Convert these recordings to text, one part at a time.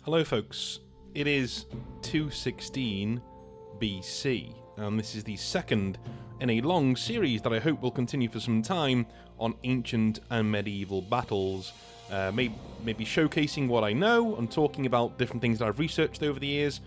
Hello folks, it is 216 BC, and this is the second in a long series that I hope will continue for some time on ancient and medieval battles, maybe showcasing what I know and talking about different things that I've researched over the years.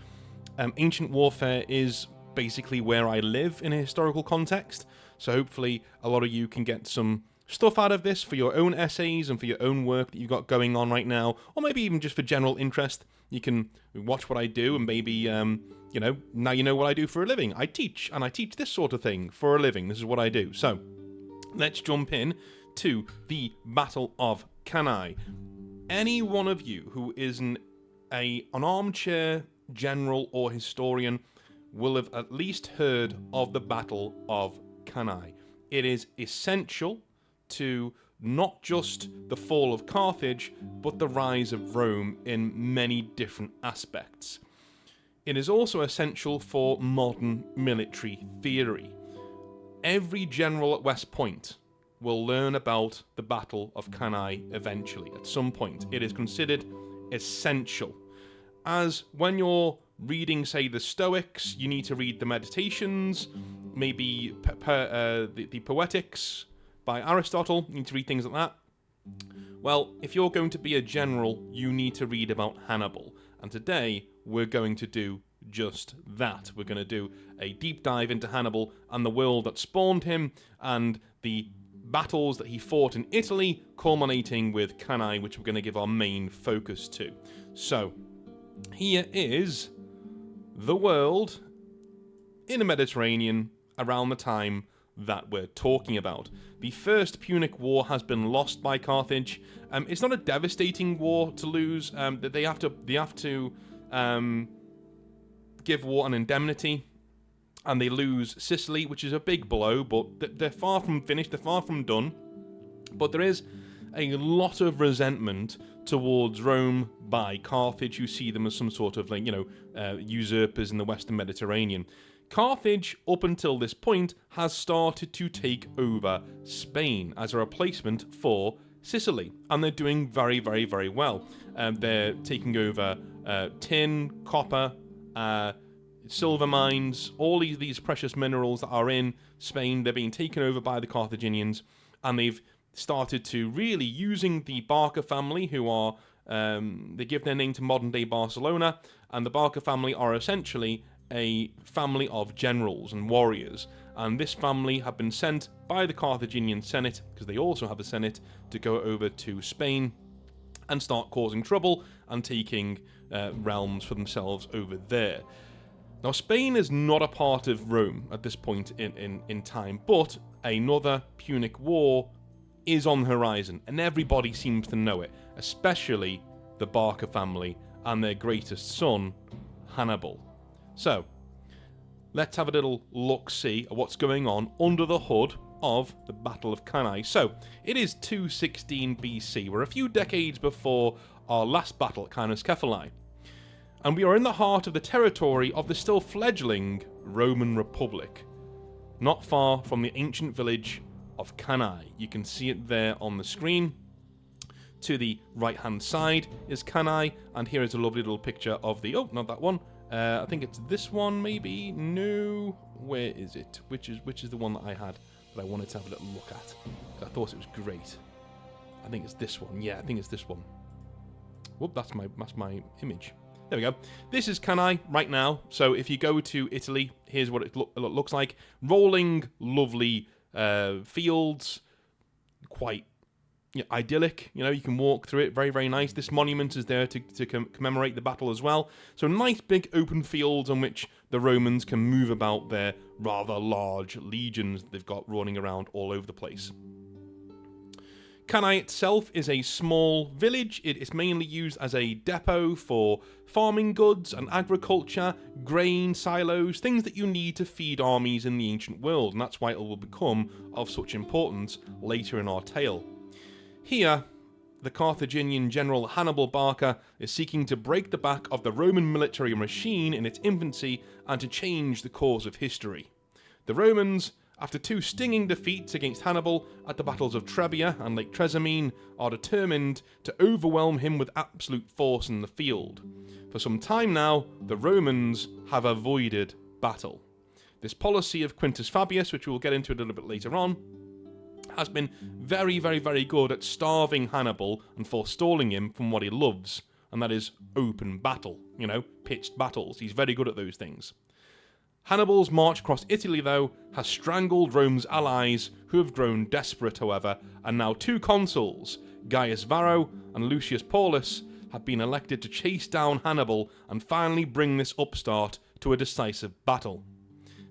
Ancient warfare is basically where I live in a historical context, so hopefully a lot of you can get some stuff out of this for your own essays and for your own work that you've got going on right now, or maybe even just for general interest. You can watch what I do and maybe, now you know what I do for a living. I teach, and I teach this sort of thing for a living. This is what I do. So, let's jump in to the Battle of Cannae. Any one of you who is an armchair general or historian will have at least heard of the Battle of Cannae. It is essential to not just the fall of Carthage, but the rise of Rome in many different aspects. It is also essential for modern military theory. Every general at West Point will learn about the Battle of Cannae eventually, at some point. It is considered essential. As when you're reading, say, the Stoics, you need to read the Meditations, maybe the Poetics by Aristotle, you need to read things like that. Well, if you're going to be a general, you need to read about Hannibal. And today, we're going to do just that. We're going to do a deep dive into Hannibal and the world that spawned him, and the battles that he fought in Italy, culminating with Cannae, which we're going to give our main focus to. So, here is the world in the Mediterranean around the time that we're talking about. The First Punic War has been lost by Carthage. It's not a devastating war to lose. They have to give war an indemnity, and they lose Sicily, which is a big blow. But they're far from finished. They're far from done. But there is a lot of resentment towards Rome by Carthage, who see them as some sort of usurpers in the Western Mediterranean. Carthage, up until this point, has started to take over Spain as a replacement for Sicily, and they're doing very, very, very well. They're taking over tin, copper, silver mines, all these precious minerals that are in Spain. They're being taken over by the Carthaginians, and they've started to really using the Barca family, who are they give their name to modern-day Barcelona, and the Barca family are essentially a family of generals and warriors, and this family have been sent by the Carthaginian Senate, because they also have a Senate, to go over to Spain and start causing trouble and taking realms for themselves over there. Now, Spain is not a part of Rome at this point in time, but another Punic War is on the horizon, and everybody seems to know it, especially the Barca family and their greatest son, Hannibal. So, let's have a little look-see at what's going on under the hood of the Battle of Cannae. So, it is 216 BC. We're a few decades before our last battle at Cannae, and we are in the heart of the territory of the still fledgling Roman Republic, not far from the ancient village of Cannae. You can see it there on the screen. To the right-hand side is Cannae, and here is a lovely little picture of the... Oh, not that one. I think it's this one, maybe? No. Where is it? Which is the one that I had that I wanted to have a little look at? I thought it was great. I think it's this one. Yeah, I think it's this one. Whoop, that's my image. There we go. This is Cannae right now. So if you go to Italy, here's what it looks like. Rolling, lovely fields, quite idyllic. You can walk through it. Very, very nice. This monument is there to commemorate the battle as well. So nice big open fields on which the Romans can move about their rather large legions they've got running around all over the place. Cannae itself is a small village. It is mainly used as a depot for farming goods and agriculture, grain, silos, things that you need to feed armies in the ancient world, and that's why it will become of such importance later in our tale. Here, the Carthaginian general Hannibal Barca is seeking to break the back of the Roman military machine in its infancy and to change the course of history. The Romans after 2 stinging defeats against Hannibal at the battles of Trebia and Lake Trasimene, are determined to overwhelm him with absolute force in the field. For some time now, the Romans have avoided battle. This policy of Quintus Fabius, which we will get into a little bit later on, has been very, very, very good at starving Hannibal and forestalling him from what he loves, and that is open battle, pitched battles. He's very good at those things. Hannibal's march across Italy, though, has strangled Rome's allies, who have grown desperate, however, and now 2 consuls, Gaius Varro and Lucius Paulus, have been elected to chase down Hannibal and finally bring this upstart to a decisive battle.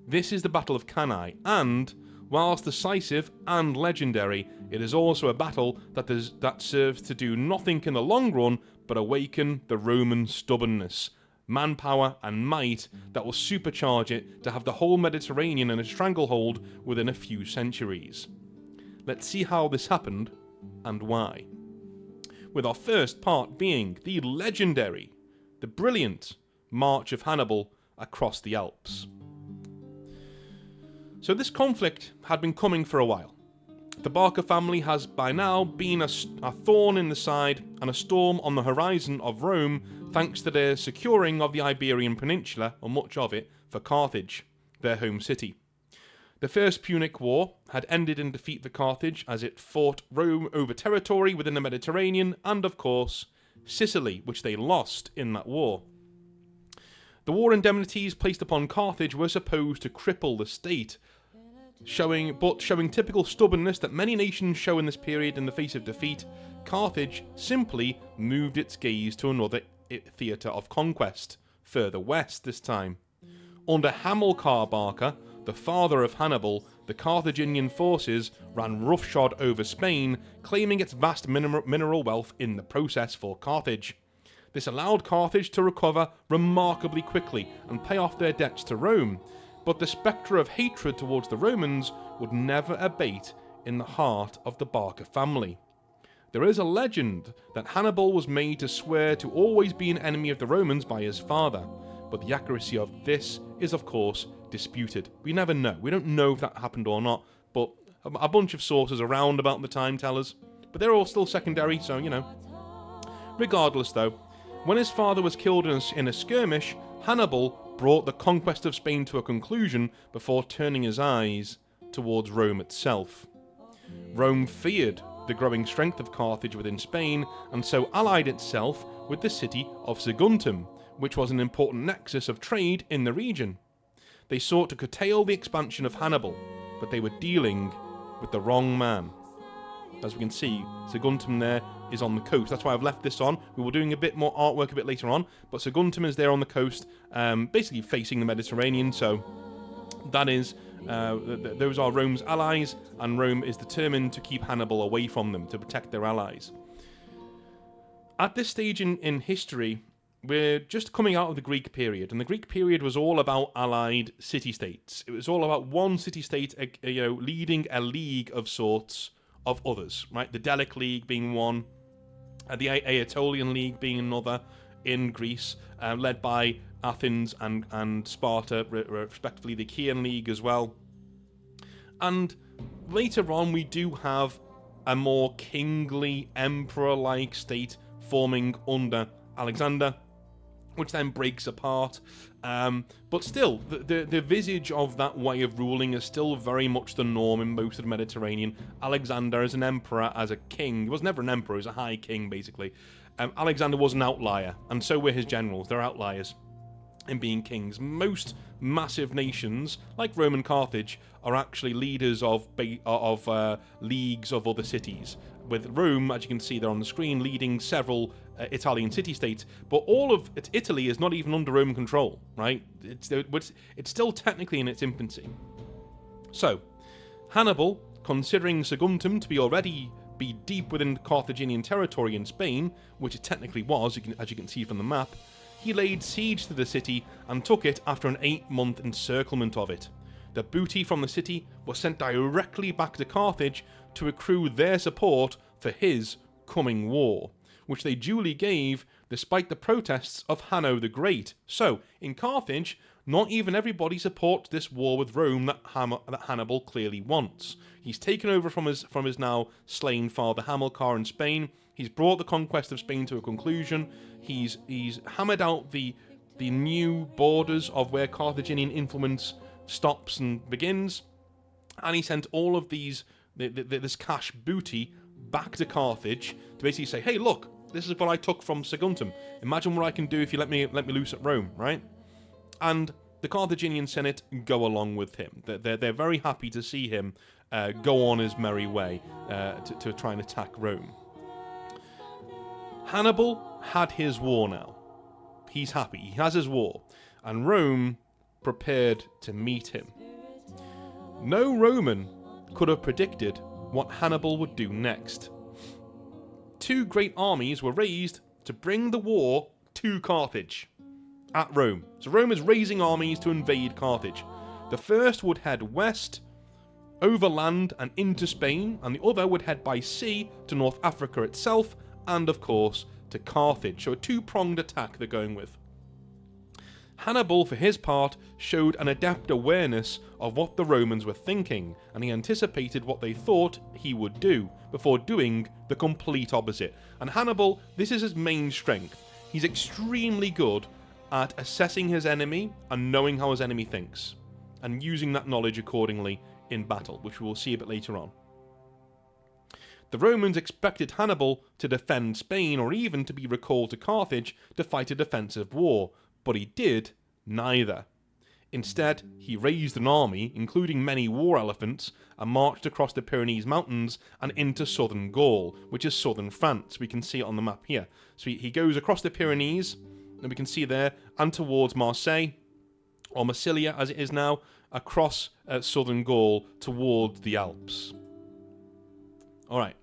This is the Battle of Cannae, and, whilst decisive and legendary, it is also a battle that serves to do nothing in the long run but awaken the Roman stubbornness, manpower and might that will supercharge it to have the whole Mediterranean in a stranglehold within a few centuries. Let's see how this happened and why. With our first part being the legendary, the brilliant march of Hannibal across the Alps. So this conflict had been coming for a while. The Barca family has by now been a thorn in the side and a storm on the horizon of Rome, thanks to their securing of the Iberian Peninsula, or much of it, for Carthage, their home city. The First Punic War had ended in defeat for Carthage as it fought Rome over territory within the Mediterranean and, of course, Sicily, which they lost in that war. The war indemnities placed upon Carthage were supposed to cripple the state, showing typical stubbornness that many nations show in this period in the face of defeat. Carthage simply moved its gaze to another theatre of conquest, further west this time. Under Hamilcar Barca, the father of Hannibal, the Carthaginian forces ran roughshod over Spain, claiming its vast mineral wealth in the process for Carthage. This allowed Carthage to recover remarkably quickly and pay off their debts to Rome, but the spectre of hatred towards the Romans would never abate in the heart of the Barca family. There is a legend that Hannibal was made to swear to always be an enemy of the Romans by his father, but the accuracy of this is, of course, disputed. We never know. We don't know if that happened or not, but a bunch of sources around about the time tell us, but they're all still secondary, so, Regardless, though, when his father was killed in a skirmish, Hannibal brought the conquest of Spain to a conclusion before turning his eyes towards Rome itself. Rome feared the growing strength of Carthage within Spain, and so allied itself with the city of Saguntum, which was an important nexus of trade in the region. They sought to curtail the expansion of Hannibal, but they were dealing with the wrong man. As we can see, Saguntum there is on the coast. That's why I've left this on. We were doing a bit more artwork a bit later on, but Saguntum is there on the coast, basically facing the Mediterranean, so that is, those are Rome's allies, and Rome is determined to keep Hannibal away from them, to protect their allies. At this stage in history, we're just coming out of the Greek period, and the Greek period was all about allied city-states. It was all about one city-state, leading a league of sorts of others, right? The Delic League being one, the Aetolian League being another in Greece, led by Athens and Sparta, respectively, the Chian League as well. And later on, we do have a more kingly, emperor-like state forming under Alexander, which then breaks apart. But still, the visage of that way of ruling is still very much the norm in most of the Mediterranean. Alexander as an emperor, as a king, he was never an emperor, he was a high king, basically. Alexander was an outlier, and so were his generals. They're outliers in being kings. Most massive nations, like Rome and Carthage, are actually leaders of leagues of other cities. With Rome, as you can see there on the screen, leading several Italian city-states, but all of Italy is not even under Roman control, right? It's still technically in its infancy. So, Hannibal, considering Saguntum to be already deep within Carthaginian territory in Spain, which it technically was, as you can see from the map, he laid siege to the city and took it after an 8-month encirclement of it. The booty from the city was sent directly back to Carthage to accrue their support for his coming war, which they duly gave despite the protests of Hanno the Great. So, in Carthage, not even everybody supports this war with Rome that Hannibal clearly wants. He's taken over from his now slain father Hamilcar in Spain. He's brought the conquest of Spain to a conclusion. He's hammered out the new borders of where Carthaginian influence stops and begins, and he sent all of this cash booty back to Carthage to basically say, hey, look, this is what I took from Saguntum. Imagine what I can do if you let me loose at Rome, right? And the Carthaginian Senate go along with him. They're very happy to see him go on his merry way to try and attack Rome. Hannibal had his war now. He's happy. He has his war. And Rome prepared to meet him. No Roman could have predicted what Hannibal would do next. Two great armies were raised to bring the war to Carthage at Rome. So Rome is raising armies to invade Carthage. The first would head west, over land and into Spain, and the other would head by sea to North Africa itself, and of course to Carthage. So a two-pronged attack they're going with. Hannibal, for his part, showed an adept awareness of what the Romans were thinking, and he anticipated what they thought he would do, before doing the complete opposite. And Hannibal, this is his main strength. He's extremely good at assessing his enemy and knowing how his enemy thinks, and using that knowledge accordingly in battle, which we will see a bit later on. The Romans expected Hannibal to defend Spain, or even to be recalled to Carthage to fight a defensive war, but he did neither. Instead, he raised an army, including many war elephants, and marched across the Pyrenees Mountains and into southern Gaul, which is southern France. We can see it on the map here. So he goes across the Pyrenees, and we can see there, and towards Marseille, or Massilia as it is now, across southern Gaul towards the Alps. Alright.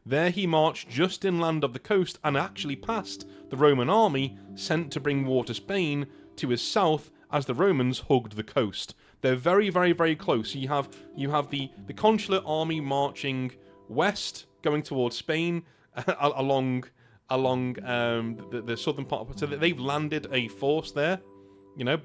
There he marched just inland of the coast and actually passed the Roman army sent to bring war to Spain to his south as the Romans hugged the coast. They're very, very, very close. So you have the consular army marching west, going towards Spain, along the southern part. So they've landed a force there,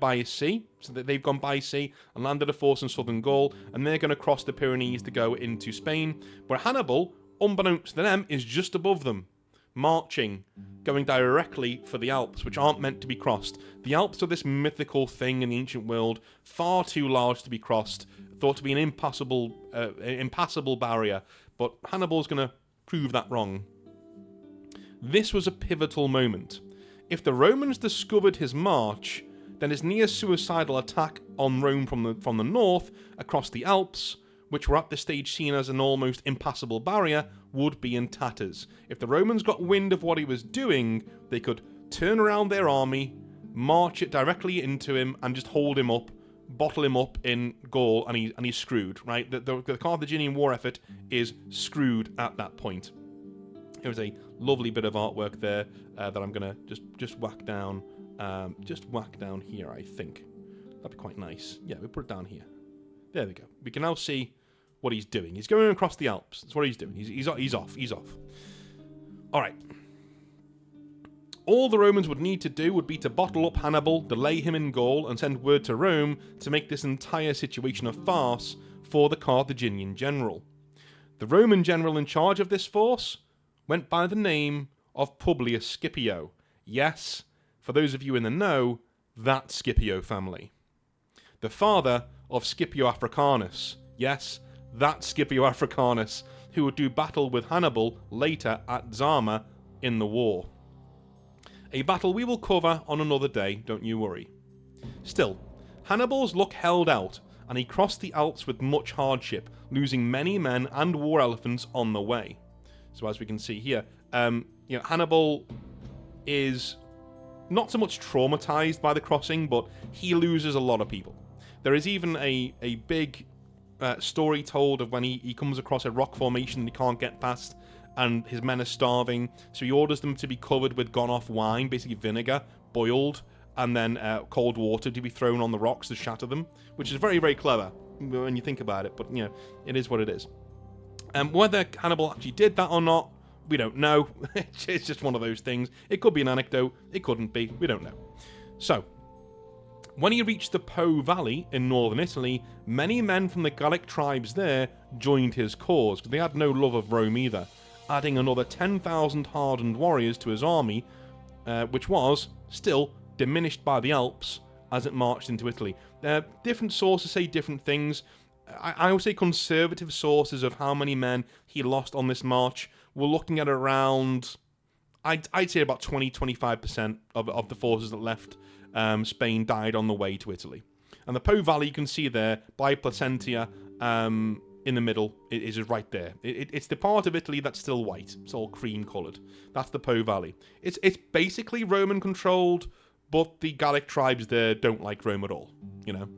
by sea. So that they've gone by sea and landed a force in southern Gaul, and they're going to cross the Pyrenees to go into Spain, where Hannibal, unbeknownst to them, is just above them, marching, going directly for the Alps, which aren't meant to be crossed. The Alps are this mythical thing in the ancient world, far too large to be crossed, thought to be an impassable barrier, but Hannibal's going to prove that wrong. This was a pivotal moment. If the Romans discovered his march, then his near-suicidal attack on Rome from the north, across the Alps, which were at this stage seen as an almost impassable barrier, would be in tatters. If the Romans got wind of what he was doing, they could turn around their army, march it directly into him, and just hold him up, bottle him up in Gaul, and he's screwed, right? The Carthaginian war effort is screwed at that point. It was a lovely bit of artwork there that I'm going to just whack down. Just whack down here, I think. That'd be quite nice. Yeah, we'll put it down here. There we go. We can now see what he's doing. He's going across the Alps. That's what he's doing. He's off. He's off. All right. All the Romans would need to do would be to bottle up Hannibal, delay him in Gaul, and send word to Rome to make this entire situation a farce for the Carthaginian general. The Roman general in charge of this force went by the name of Publius Scipio. Yes, for those of you in the know, that Scipio family. The father of Scipio Africanus. Yes, that Scipio Africanus, who would do battle with Hannibal later at Zama in the war. A battle we will cover on another day, don't you worry. Still, Hannibal's luck held out, and he crossed the Alps with much hardship, losing many men and war elephants on the way. So as we can see here, Hannibal is not so much traumatized by the crossing, but he loses a lot of people. There is even a big story told of when he comes across a rock formation he can't get past, and his men are starving, so he orders them to be covered with gone-off wine, basically vinegar, boiled, and then cold water to be thrown on the rocks to shatter them, which is very, very clever when you think about it, but, it is what it is. Whether Hannibal actually did that or not, we don't know. It's just one of those things. It could be an anecdote. It couldn't be. We don't know. So, When he reached the Po Valley in northern Italy, many men from the Gallic tribes there joined his cause, because they had no love of Rome either, adding another 10,000 hardened warriors to his army, which was still diminished by the Alps as it marched into Italy. Different sources say different things. I would say conservative sources of how many men he lost on this march were looking at around, I'd say about 20-25% of the forces that left Spain died on the way to Italy. And the Po Valley, you can see there, by Placentia, in the middle, it is right there. It's the part of Italy that's still white. It's all cream-coloured. That's the Po Valley. It's basically Roman-controlled, but the Gallic tribes there don't like Rome at all, you know.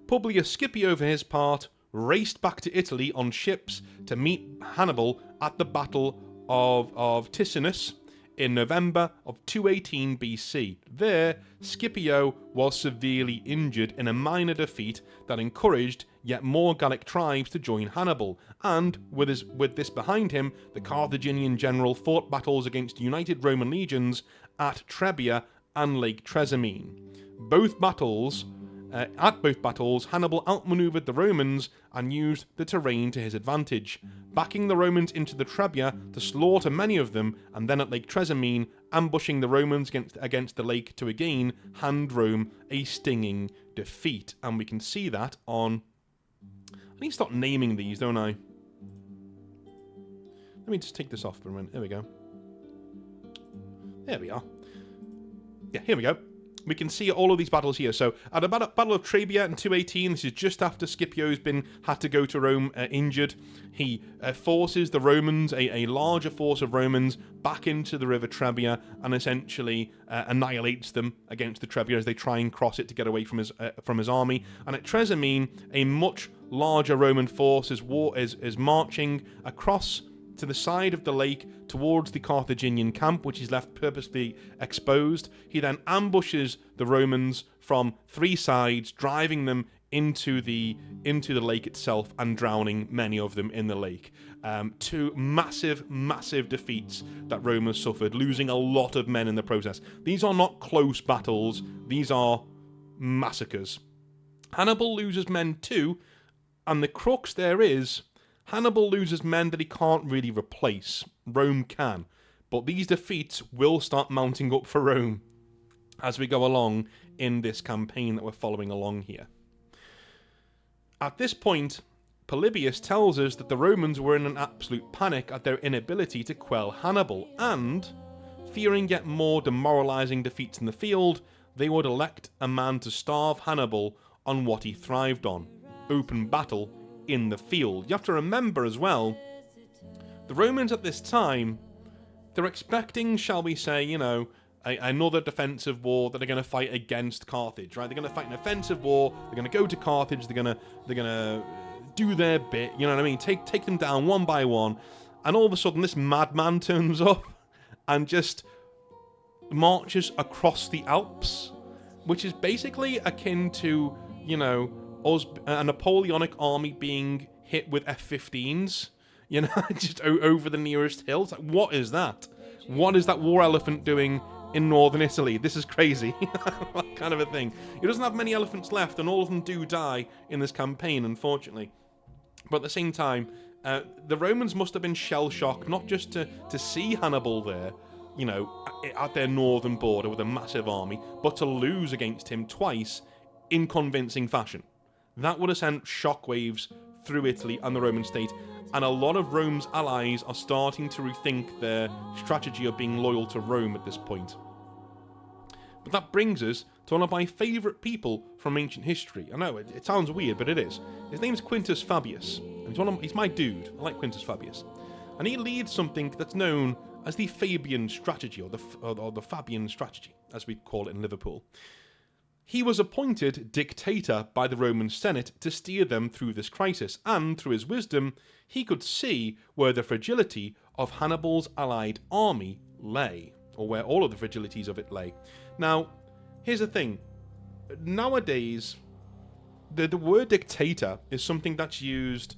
Publius Scipio, for his part, raced back to Italy on ships to meet Hannibal at the Battle of Ticinus in November of 218 BC. There, Scipio was severely injured in a minor defeat that encouraged yet more Gallic tribes to join Hannibal, and with this behind him, the Carthaginian general fought battles against united Roman legions at Trebia and Lake Trasimene. At both battles, Hannibal outmaneuvered the Romans and used the terrain to his advantage, backing the Romans into the Trebia to slaughter many of them, and then at Lake Trasimene, ambushing the Romans against the lake to again hand Rome a stinging defeat. And we can see that on... I need to start naming these, don't I? Let me just take this off for a minute. There we go. There we are. Yeah, here we go. We can see all of these battles here. So, at the Battle of Trebia in 218, this is just after Scipio's had to go to Rome injured. He forces the Romans, a larger force of Romans, back into the river Trebia and essentially annihilates them against the Trebia as they try and cross it to get away from his army. And at Trasimene, a much larger Roman force is marching across to the side of the lake towards the Carthaginian camp, which is left purposely exposed. He then ambushes the Romans from three sides, driving them into the lake itself and drowning many of them in the lake. Two massive defeats that Rome has suffered, losing a lot of men in the process. These are not close battles, these are massacres. Hannibal loses men too, and the crux there is Hannibal loses men that he can't really replace. Rome can. But these defeats will start mounting up for Rome as we go along in this campaign that we're following along here. At this point, Polybius tells us that the Romans were in an absolute panic at their inability to quell Hannibal, and, fearing yet more demoralising defeats in the field, they would elect a man to starve Hannibal on what he thrived on: open battle in the field. You have to remember as well, the Romans at this time, they're expecting, shall we say, you know, another defensive war that they're going to fight against Carthage, right? They're going to fight an offensive war, they're going to go to Carthage, they're going to do their bit, you know what I mean? Take them down one by one, and all of a sudden this madman turns up and just marches across the Alps, which is basically akin to, you know, a Napoleonic army being hit with F-15s, you know, just over the nearest hill. It's like, what is that? What is that war elephant doing in northern Italy? This is crazy. That kind of a thing. He doesn't have many elephants left, and all of them do die in this campaign, unfortunately. But at the same time, the Romans must have been shell-shocked, not just to see Hannibal there, you know, at their northern border with a massive army, but to lose against him twice in convincing fashion. That would have sent shockwaves through Italy and the Roman state, and a lot of Rome's allies are starting to rethink their strategy of being loyal to Rome at this point. But that brings us to one of my favourite people from ancient history. I know, it sounds weird, but it is. His name's Quintus Fabius. He's my dude. I like Quintus Fabius. And he leads something that's known as the Fabian strategy, or the Fabian strategy, as we call it in Liverpool. He was appointed dictator by the Roman Senate to steer them through this crisis, and through his wisdom, he could see where the fragility of Hannibal's allied army lay, or where all of the fragilities of it lay. Now, here's the thing. Nowadays, the word dictator is something that's used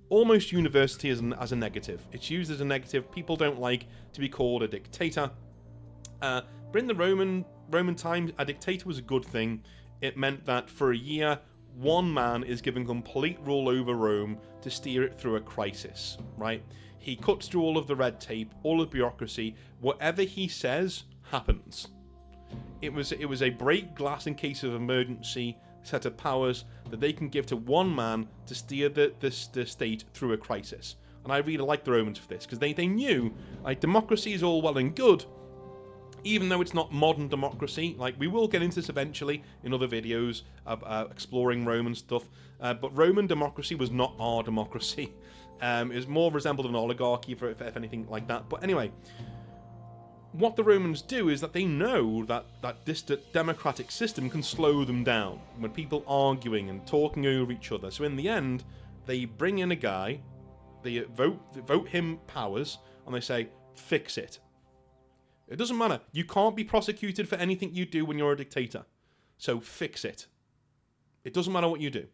almost universally as a negative. It's used as a negative. People don't like to be called a dictator. But in the Roman Roman times, a dictator was a good thing. It meant that for a year, one man is given complete rule over Rome to steer it through a crisis, right? He cuts through all of the red tape, all of bureaucracy. Whatever he says happens. It was a break glass in case of emergency set of powers that they can give to one man to steer the state through a crisis. And I really like the Romans for this, because they knew, like, democracy is all well and good, even though it's not modern democracy. Like, we will get into this eventually in other videos of exploring Roman stuff, but Roman democracy was not our democracy. It was more resembled an oligarchy, if anything like that. But anyway, what the Romans do is that they know that this democratic system can slow them down when people arguing and talking over each other. So in the end, they bring in a guy, they vote him powers, and they say, fix it. It doesn't matter. You can't be prosecuted for anything you do when you're a dictator. So fix it. It doesn't matter what you do.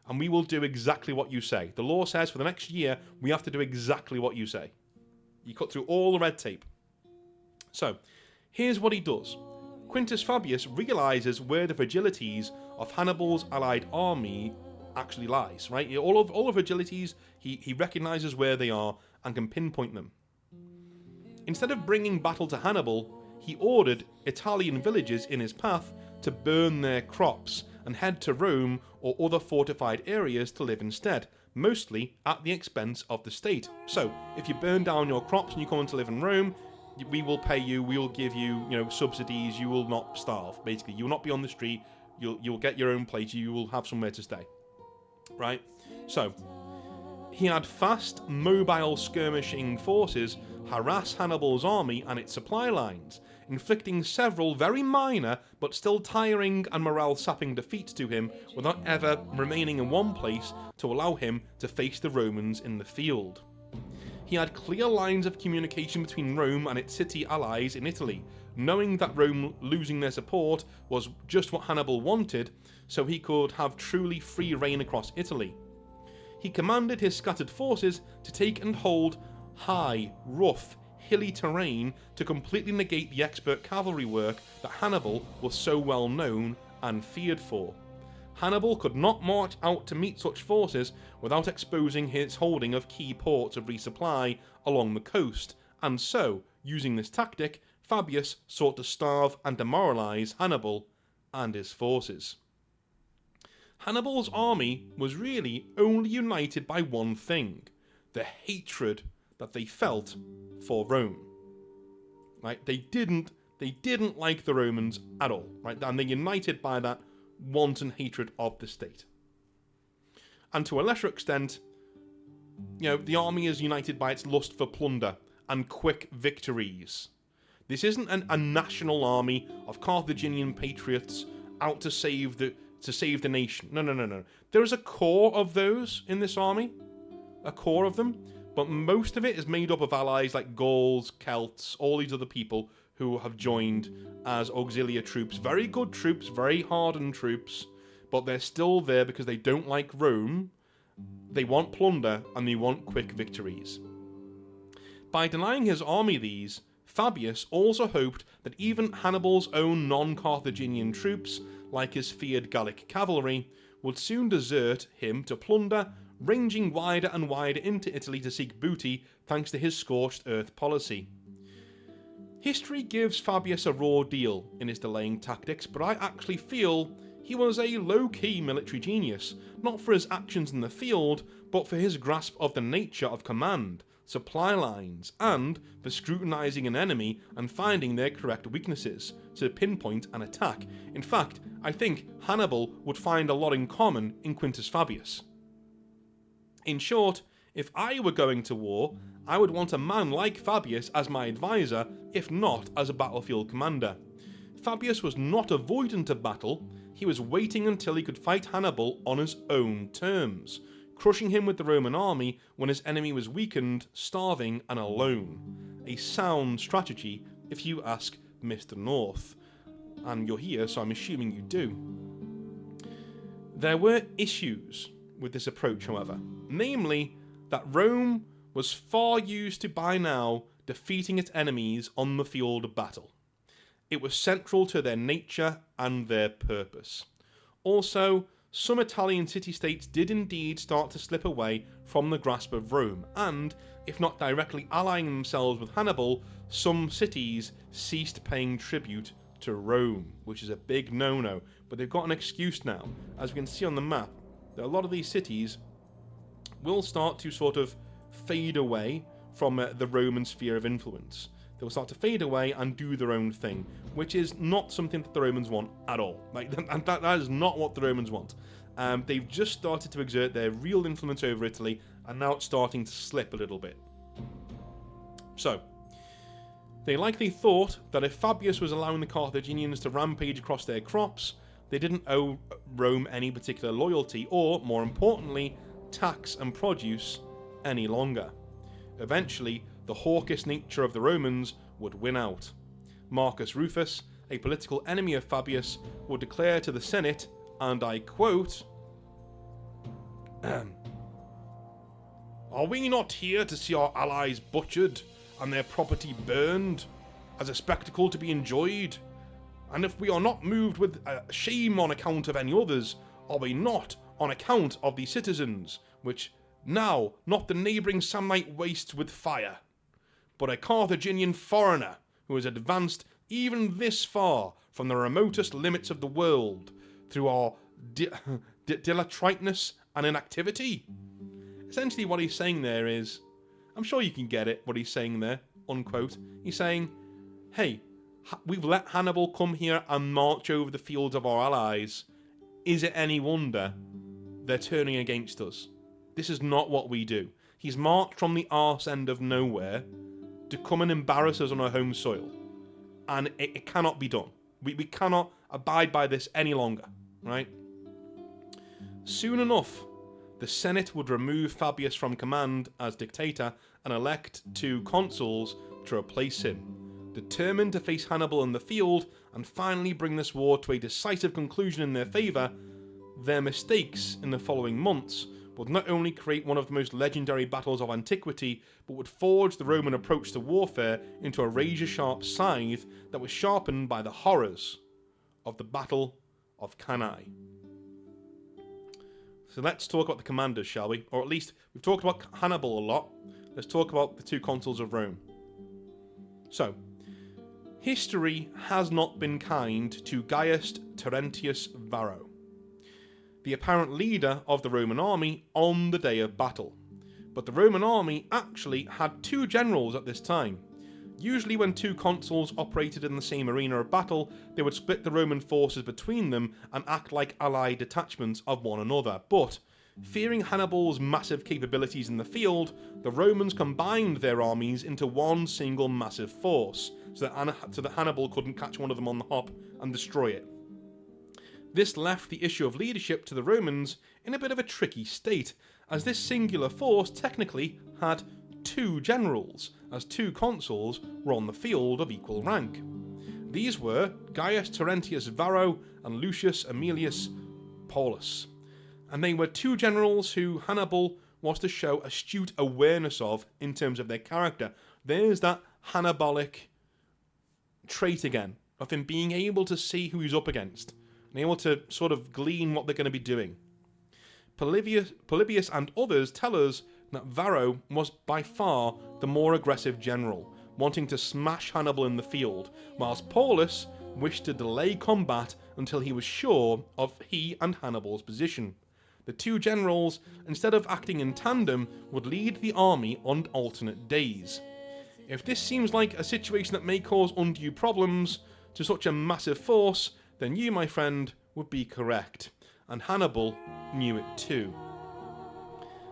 And we will do exactly what you say. The law says for the next year, we have to do exactly what you say. You cut through all the red tape. So, here's what he does. Quintus Fabius realizes where the fragilities of Hannibal's allied army actually lies, right? All of fragilities, he recognizes where they are and can pinpoint them. Instead of bringing battle to Hannibal, he ordered Italian villages in his path to burn their crops and head to Rome or other fortified areas to live instead, mostly at the expense of the state. So, if you burn down your crops and you come in to live in Rome, we will pay you, we will give you, subsidies, you will not starve, basically. You will not be on the street, you'll get your own place, you will have somewhere to stay. Right? So, he had fast, mobile skirmishing forces harass Hannibal's army and its supply lines, inflicting several very minor but still tiring and morale-sapping defeats to him without ever remaining in one place to allow him to face the Romans in the field. He had clear lines of communication between Rome and its city allies in Italy, knowing that Rome losing their support was just what Hannibal wanted, so he could have truly free reign across Italy. He commanded his scattered forces to take and hold high, rough, hilly terrain to completely negate the expert cavalry work that Hannibal was so well known and feared for. Hannibal could not march out to meet such forces without exposing his holding of key ports of resupply along the coast, and so, using this tactic, Fabius sought to starve and demoralize Hannibal and his forces. Hannibal's army was really only united by one thing: the hatred that they felt for Rome. Right? They didn't like the Romans at all, right? And they're united by that wanton hatred of the state. And to a lesser extent, the army is united by its lust for plunder and quick victories. This isn't a national army of Carthaginian patriots out to save the nation. No. There is a core of those in this army, a core of them, but most of it is made up of allies like Gauls, Celts, all these other people who have joined as auxiliary troops. Very good troops, very hardened troops, but they're still there because they don't like Rome, they want plunder, and they want quick victories. By denying his army these, Fabius also hoped that even Hannibal's own non-Carthaginian troops, like his feared Gallic cavalry, would soon desert him to plunder, ranging wider and wider into Italy to seek booty thanks to his scorched earth policy. History gives Fabius a raw deal in his delaying tactics, but I actually feel he was a low-key military genius, not for his actions in the field, but for his grasp of the nature of command, supply lines, and for scrutinizing an enemy and finding their correct weaknesses to pinpoint an attack. In fact, I think Hannibal would find a lot in common in Quintus Fabius. In short, if I were going to war, I would want a man like Fabius as my advisor, if not as a battlefield commander. Fabius was not avoidant of battle, he was waiting until he could fight Hannibal on his own terms, crushing him with the Roman army when his enemy was weakened, starving, and alone. A sound strategy, if you ask Mr. North. And you're here, so I'm assuming you do. There were issues with this approach, however, namely that Rome was far used to by now defeating its enemies on the field of battle. It was central to their nature and their purpose. Also, some Italian city-states did indeed start to slip away from the grasp of Rome, and, if not directly allying themselves with Hannibal, some cities ceased paying tribute to Rome, which is a big no-no. But they've got an excuse now. As we can see on the map, that a lot of these cities will start to sort of fade away from the Roman sphere of influence. They will start to fade away and do their own thing, which is not something that the Romans want at all. And that is not what the Romans want. They've just started to exert their real influence over Italy, and now it's starting to slip a little bit. So, they likely thought that if Fabius was allowing the Carthaginians to rampage across their crops, they didn't owe Rome any particular loyalty, or, more importantly, tax and produce any longer. Eventually, the hawkish nature of the Romans would win out. Marcus Rufus, a political enemy of Fabius, would declare to the Senate, and I quote, "Are we not here to see our allies butchered and their property burned as a spectacle to be enjoyed? And if we are not moved with shame on account of any others, are we not on account of the citizens, which now not the neighbouring Samnite wastes with fire, but a Carthaginian foreigner who has advanced even this far from the remotest limits of the world through our dilatoriness and inactivity?" Essentially what he's saying there is, I'm sure you can get it, what he's saying there, unquote. He's saying, hey, we've let Hannibal come here and march over the fields of our allies. Is it any wonder they're turning against us? This is not what we do. He's marched from the arse end of nowhere to come and embarrass us on our home soil. And it cannot be done. We cannot abide by this any longer, right? Soon enough, the Senate would remove Fabius from command as dictator and elect 2 consuls to replace him. Determined to face Hannibal in the field and finally bring this war to a decisive conclusion in their favour, their mistakes in the following months would not only create one of the most legendary battles of antiquity, but would forge the Roman approach to warfare into a razor-sharp scythe that was sharpened by the horrors of the Battle of Cannae. So let's talk about the commanders, shall we? Or at least, we've talked about Hannibal a lot. Let's talk about the 2 consuls of Rome. So, history has not been kind to Gaius Terentius Varro, the apparent leader of the Roman army on the day of battle. But the Roman army actually had 2 generals at this time. Usually when 2 consuls operated in the same arena of battle, they would split the Roman forces between them and act like allied detachments of one another. But, fearing Hannibal's massive capabilities in the field, the Romans combined their armies into one single massive force, so that Hannibal couldn't catch one of them on the hop and destroy it. This left the issue of leadership to the Romans in a bit of a tricky state, as this singular force technically had 2 generals, as 2 consuls were on the field of equal rank. These were Gaius Terentius Varro and Lucius Aemilius Paulus, and they were 2 generals who Hannibal was to show astute awareness of in terms of their character. There's that Hannibalic trait again, of him being able to see who he's up against, and able to sort of glean what they're going to be doing. Polybius and others tell us that Varro was by far the more aggressive general, wanting to smash Hannibal in the field, whilst Paulus wished to delay combat until he was sure of he and Hannibal's position. The 2 generals, instead of acting in tandem, would lead the army on alternate days. If this seems like a situation that may cause undue problems to such a massive force, then you, my friend, would be correct, and Hannibal knew it too.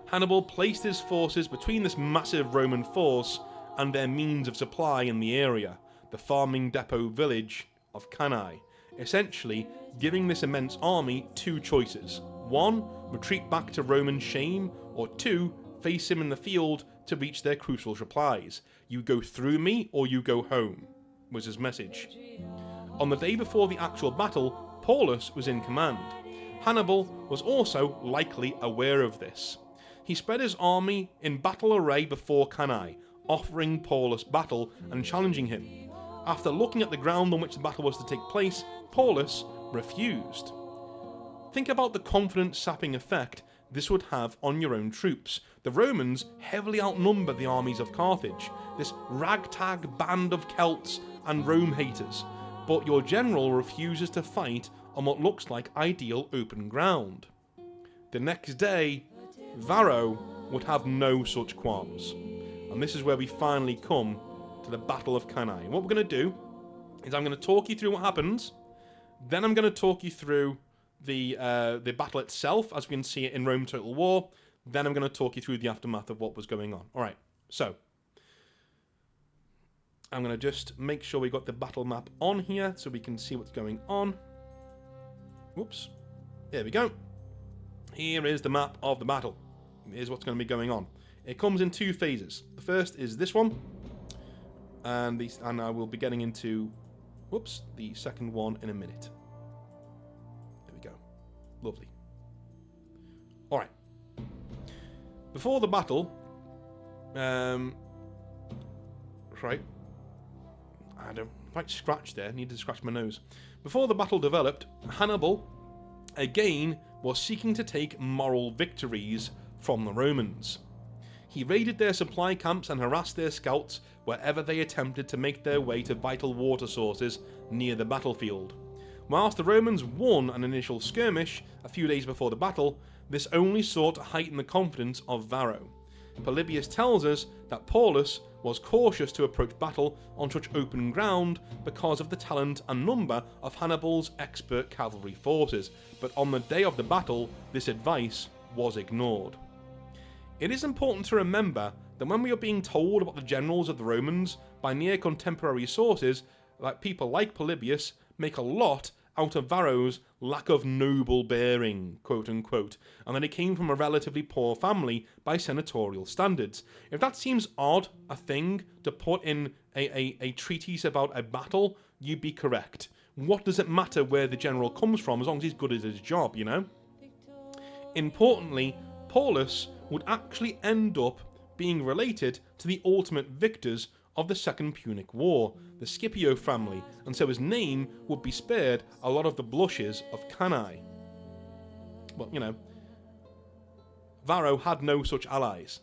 Hannibal placed his forces between this massive Roman force and their means of supply in the area, the farming depot village of Cannae, essentially giving this immense army 2 choices. 1, retreat back to Roman shame, or 2, face him in the field to reach their crucial supplies. You go through me, or you go home, was his message. On the day before the actual battle, Paulus was in command. Hannibal was also likely aware of this. He spread his army in battle array before Cannae, offering Paulus battle and challenging him. After looking at the ground on which the battle was to take place, Paulus refused. Think about the confidence-sapping effect this would have on your own troops. The Romans heavily outnumber the armies of Carthage, this ragtag band of Celts and Rome haters, but your general refuses to fight on what looks like ideal open ground. The next day, Varro would have no such qualms. And this is where we finally come to the Battle of Cannae. What we're going to do is I'm going to talk you through what happens, then I'm going to talk you through the battle itself, as we can see it in Rome Total War, then I'm going to talk you through the aftermath of what was going on. Alright, so I'm going to just make sure we got the battle map on here so we can see what's going on. Whoops. There we go. Here is the map of the battle. Here's what's going to be going on. It comes in two phases. The first is this one, and I will be getting into, the second one in a minute. There we go. Lovely. All right. Before the battle, right. I don't quite scratch there. I needed to scratch my nose. Before the battle developed, Hannibal again was seeking to take moral victories from the Romans. He raided their supply camps and harassed their scouts wherever they attempted to make their way to vital water sources near the battlefield. Whilst the Romans won an initial skirmish a few days before the battle, this only sought to heighten the confidence of Varro. Polybius tells us that Paulus was cautious to approach battle on such open ground because of the talent and number of Hannibal's expert cavalry forces, but on the day of the battle, this advice was ignored. It is important to remember that when we are being told about the generals of the Romans by near contemporary sources, like people like Polybius make a lot out of Varro's lack of noble bearing, quote unquote, and that he came from a relatively poor family by senatorial standards. If that seems odd, a thing to put in a treatise about a battle, you'd be correct. What does it matter where the general comes from as long as he's good at his job, you know? Importantly, Paulus would actually end up being related to the ultimate victors of the Second Punic War, the Scipio family, and so his name would be spared a lot of the blushes of Cannae. Well, you know, Varro had no such allies.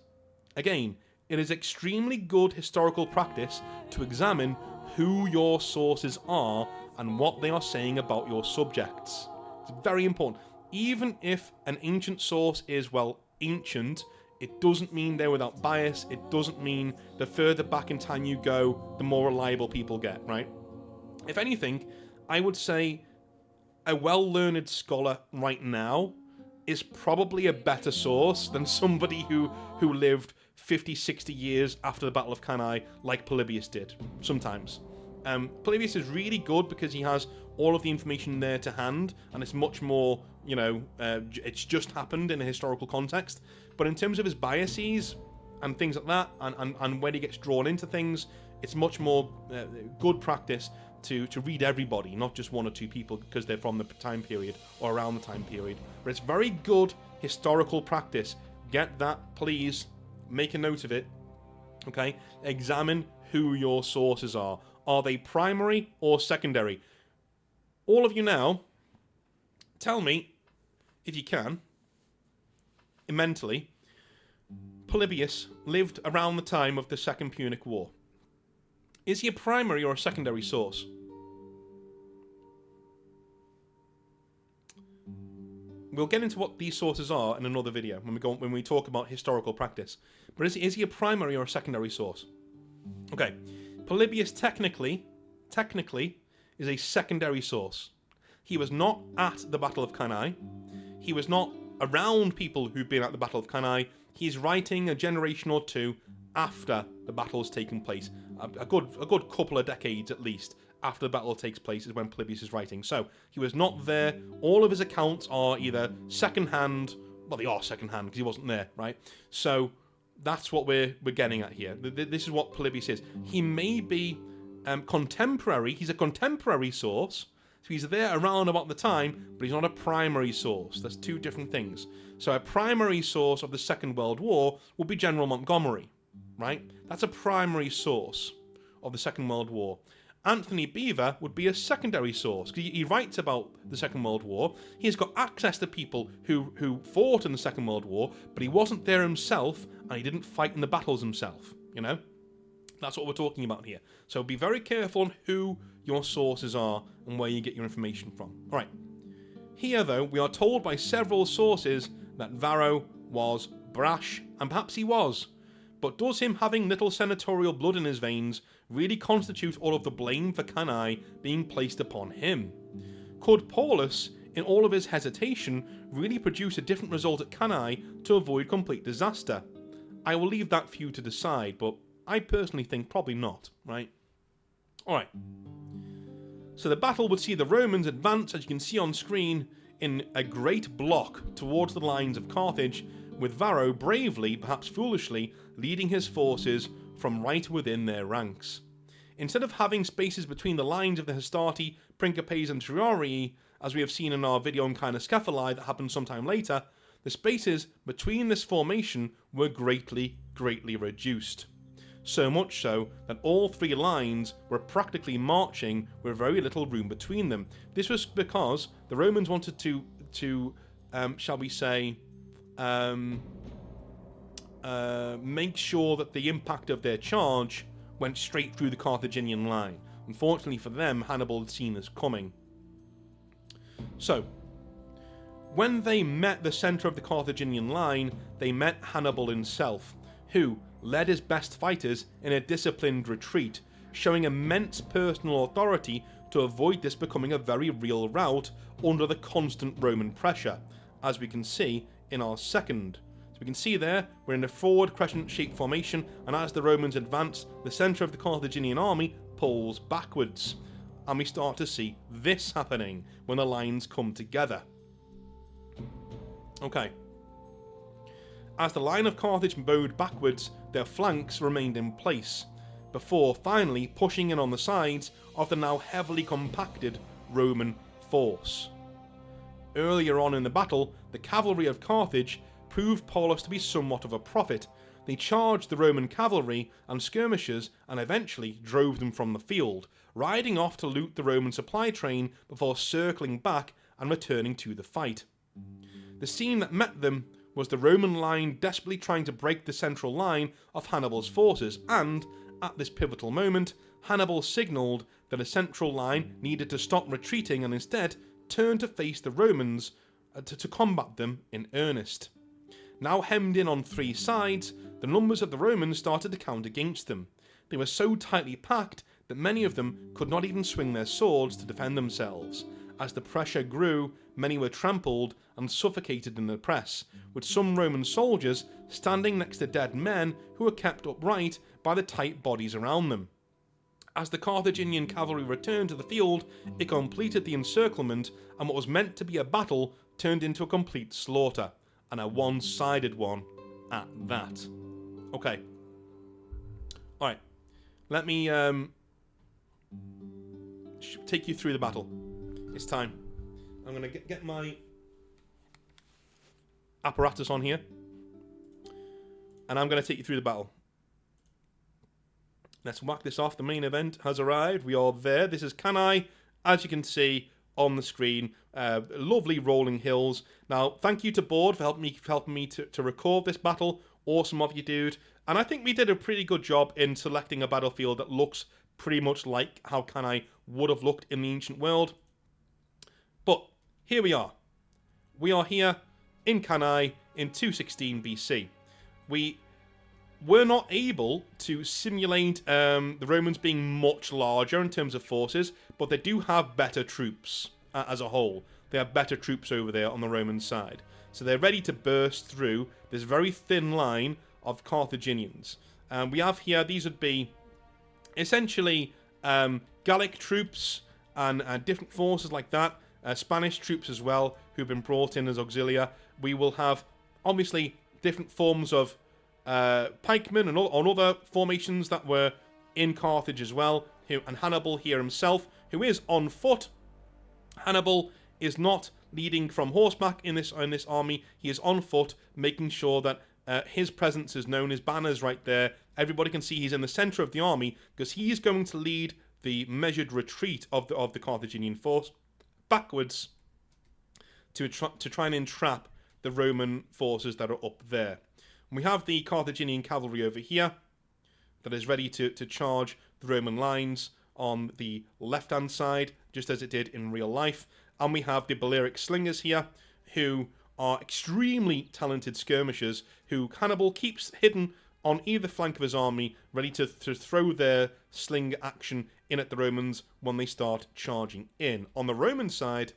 Again, it is extremely good historical practice to examine who your sources are and what they are saying about your subjects. It's very important. Even if an ancient source is, well, ancient, it doesn't mean they're without bias. It doesn't mean the further back in time you go, the more reliable people get, right? If anything, I would say a well-learned scholar right now is probably a better source than somebody who lived 50, 60 years after the Battle of Cannae, like Polybius did, sometimes. Polybius is really good because he has all of the information there to hand, and it's much more, you know, it's just happened in a historical context. But in terms of his biases and things like that, and when he gets drawn into things, it's much more good practice to read everybody, not just one or two people because they're from the time period or around the time period. But it's very good historical practice. Get that, please. Make a note of it. Okay? Examine who your sources are. Are they primary or secondary? All of you now, tell me, if you can, mentally, Polybius lived around the time of the Second Punic War. Is he a primary or a secondary source? We'll get into what these sources are in another video when we talk about historical practice. But is he a primary or a secondary source? Okay, Polybius technically is a secondary source. He was not at the Battle of Cannae. He was not around people who've been at the Battle of Cannae. He's writing a generation or two after the battle's taken place. A good couple of decades at least after the battle takes place is when Polybius is writing. So he was not there. All of his accounts are either second-hand. Well, they are second-hand because he wasn't there, right? So that's what we're getting at here. This is what Polybius is. He may be contemporary. He's a contemporary source. So he's there around about the time, but he's not a primary source. That's two different things. So a primary source of the Second World War would be General Montgomery, right? That's a primary source of the Second World War. Anthony Beevor would be a secondary source. He writes about the Second World War. He's got access to people who fought in the Second World War, but he wasn't there himself, and he didn't fight in the battles himself, you know? That's what we're talking about here. So be very careful on who your sources are and where you get your information from. Alright. Here, though, we are told by several sources that Varro was brash, and perhaps he was. But does him having little senatorial blood in his veins really constitute all of the blame for Cannae being placed upon him? Could Paulus, in all of his hesitation, really produce a different result at Cannae to avoid complete disaster? I will leave that for you to decide, but I personally think probably not, right? Alright. So the battle would see the Romans advance, as you can see on screen, in a great block towards the lines of Carthage, with Varro bravely, perhaps foolishly, leading his forces from right within their ranks. Instead of having spaces between the lines of the Hastati, Principes and Triarii, as we have seen in our video on Cannae that happened sometime later, the spaces between this formation were greatly reduced. So much so that all three lines were practically marching with very little room between them. This was because the Romans wanted to shall we say, make sure that the impact of their charge went straight through the Carthaginian line. Unfortunately for them, Hannibal had seen this coming. So, when they met the centre of the Carthaginian line, they met Hannibal himself, who led his best fighters in a disciplined retreat, showing immense personal authority to avoid this becoming a very real rout under the constant Roman pressure, as we can see in our second. So we can see there, we're in a forward crescent-shaped formation, and as the Romans advance, the centre of the Carthaginian army pulls backwards. And we start to see this happening when the lines come together. Okay. As the line of Carthage bowed backwards, their flanks remained in place, before finally pushing in on the sides of the now heavily compacted Roman force. Earlier on in the battle, the cavalry of Carthage proved Paulus to be somewhat of a prophet. They charged the Roman cavalry and skirmishers and eventually drove them from the field, riding off to loot the Roman supply train before circling back and returning to the fight. The scene that met them was the Roman line desperately trying to break the central line of Hannibal's forces, and, at this pivotal moment, Hannibal signalled that a central line needed to stop retreating and instead turn to face the Romans to combat them in earnest. Now hemmed in on three sides, the numbers of the Romans started to count against them. They were so tightly packed that many of them could not even swing their swords to defend themselves. As the pressure grew, many were trampled and suffocated in the press, with some Roman soldiers standing next to dead men who were kept upright by the tight bodies around them. As the Carthaginian cavalry returned to the field, it completed the encirclement, and what was meant to be a battle turned into a complete slaughter, and a one-sided one at that. Okay. Alright. Let me take you through the battle. It's time. I'm going to get my apparatus on here, and I'm going to take you through the battle. Let's whack this off. The main event has arrived. We are there. This is Cannae, as you can see on the screen. Lovely rolling hills. Now, thank you to Board for helping me to record this battle. Awesome of you, dude. And I think we did a pretty good job in selecting a battlefield that looks pretty much like how Cannae would have looked in the ancient world. But here we are. We are here in Cannae in 216 BC. We were not able to simulate the Romans being much larger in terms of forces, but they do have better troops as a whole. They have better troops over there on the Roman side. So they're ready to burst through this very thin line of Carthaginians. We have here, these would be essentially Gallic troops and different forces like that. Spanish troops as well, who've been brought in as auxilia. We will have, obviously, different forms of pikemen and other formations that were in Carthage as well. And Hannibal here himself, who is on foot. Hannibal is not leading from horseback in this army. He is on foot, making sure that his presence is known. His banner's right there. Everybody can see he's in the centre of the army, because he is going to lead the measured retreat of the Carthaginian force backwards to try and entrap the Roman forces that are up there. And we have the Carthaginian cavalry over here that is ready to charge the Roman lines on the left-hand side, just as it did in real life. And we have the Balearic slingers here, who are extremely talented skirmishers, who Hannibal keeps hidden on either flank of his army, ready to throw their sling action in at the Romans when they start charging in. On the Roman side,